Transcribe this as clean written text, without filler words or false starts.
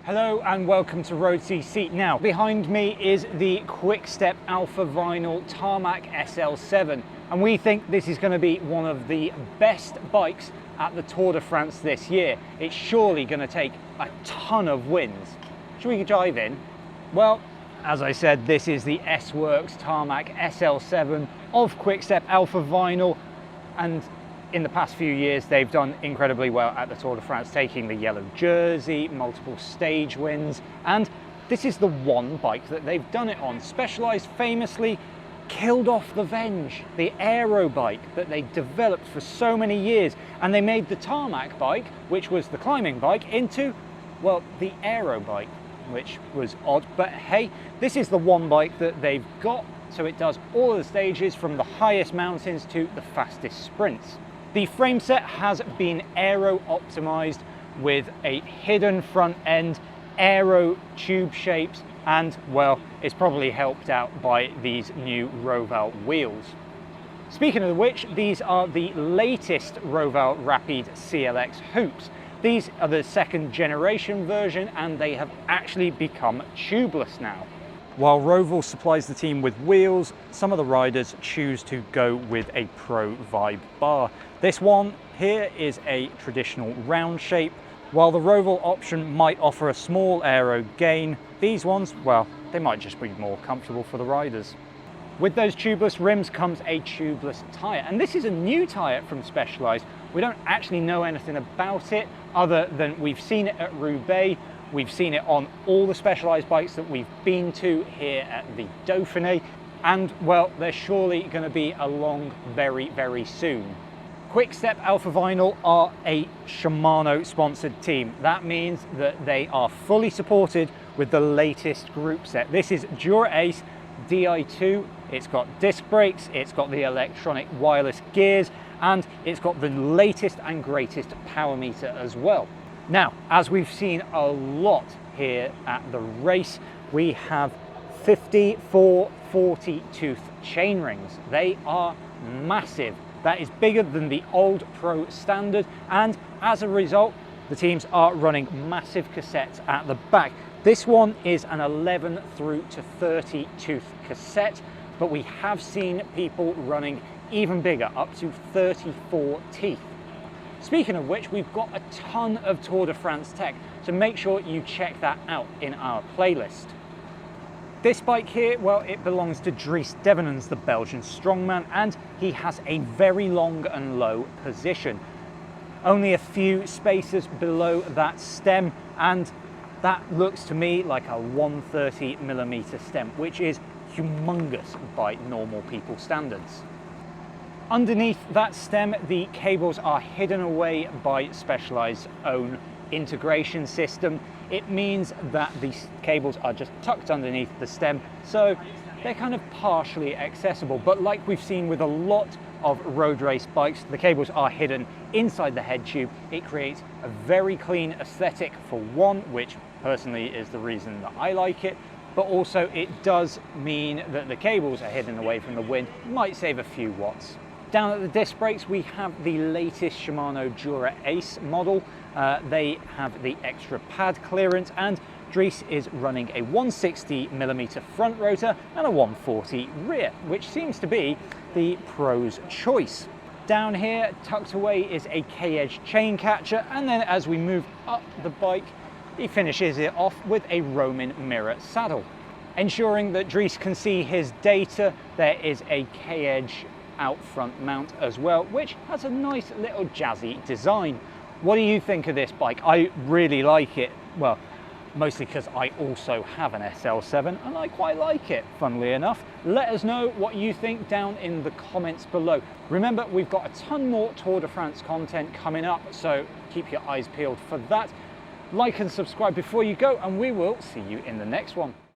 Hello and welcome to road.cc. Now, behind me is the Quick-Step Alpha Vinyl Tarmac SL7, and we think this is going to be one of the best bikes at the Tour de France this year. It's surely going to take a ton of wins. Should we dive in? Well, as I said, this is the S-Works Tarmac SL7 of Quick-Step Alpha Vinyl, and in the past few years, they've done incredibly well at the Tour de France, taking the yellow jersey, multiple stage wins, and this is the one bike that they've done it on. Specialized famously killed off the Venge, the aero bike that they developed for so many years, and they made the Tarmac bike, which was the climbing bike, into, well, the aero bike, which was odd, but hey, this is the one bike that they've got, so it does all the stages from the highest mountains to the fastest sprints. The frame set has been aero optimized with a hidden front end, aero tube shapes, and well, it's probably helped out by these new Roval wheels. Speaking of which, these are the latest Roval Rapid CLX hoops. These are the second generation version and they have actually become tubeless now. While Roval supplies the team with wheels, some of the riders choose to go with a Pro Vibe bar. This one here is a traditional round shape. While the Roval option might offer a small aero gain, these ones, well, they might just be more comfortable for the riders. With those tubeless rims comes a tubeless tyre, and this is a new tyre from Specialized. We don't actually know anything about it other than we've seen it at Roubaix. We've seen it on all the Specialized bikes that we've been to here at the Dauphiné, and well, they're surely going to be along very, very soon. Quick-Step Alpha Vinyl are a Shimano sponsored team. That means that they are fully supported with the latest group set. This is Dura Ace Di2, it's got disc brakes, it's got the electronic wireless gears, and it's got the latest and greatest power meter as well. Now, as we've seen a lot here at the race, we have 40 tooth chainrings. They are massive. That is bigger than the old Pro standard, and as a result, the teams are running massive cassettes at the back. This one is an 11 through to 30 tooth cassette, but we have seen people running even bigger, up to 34 teeth. Speaking of which, we've got a ton of Tour de France tech, so make sure you check that out in our playlist. This bike here, well, it belongs to Dries Devenens, the Belgian strongman, and he has a very long and low position. Only a few spaces below that stem, and that looks to me like a 130mm stem, which is humongous by normal people standards. Underneath that stem, the cables are hidden away by Specialized's own integration system. It means that these cables are just tucked underneath the stem, so they're kind of partially accessible. But like we've seen with a lot of road race bikes, the cables are hidden inside the head tube. It creates a very clean aesthetic for one, which personally is the reason that I like it, but also it does mean that the cables are hidden away from the wind, might save a few watts. Down at the disc brakes, we have the latest Shimano Dura Ace model. They have the extra pad clearance, and Dries is running a 160mm front rotor and a 140 rear, which seems to be the pro's choice. Down here, tucked away, is a K-edge chain catcher, and then as we move up the bike, he finishes it off with a Roman mirror saddle. Ensuring that Dries can see his data, there is a K-edge out front mount as well, which has a nice little jazzy design. What do you think of this bike? I really like it. Well, mostly because I also have an SL7 and I quite like it, funnily enough. Let us know what you think down in the comments below. Remember, we've got a ton more Tour de France content coming up, so keep your eyes peeled for that. Like and subscribe before you go, and we will see you in the next one.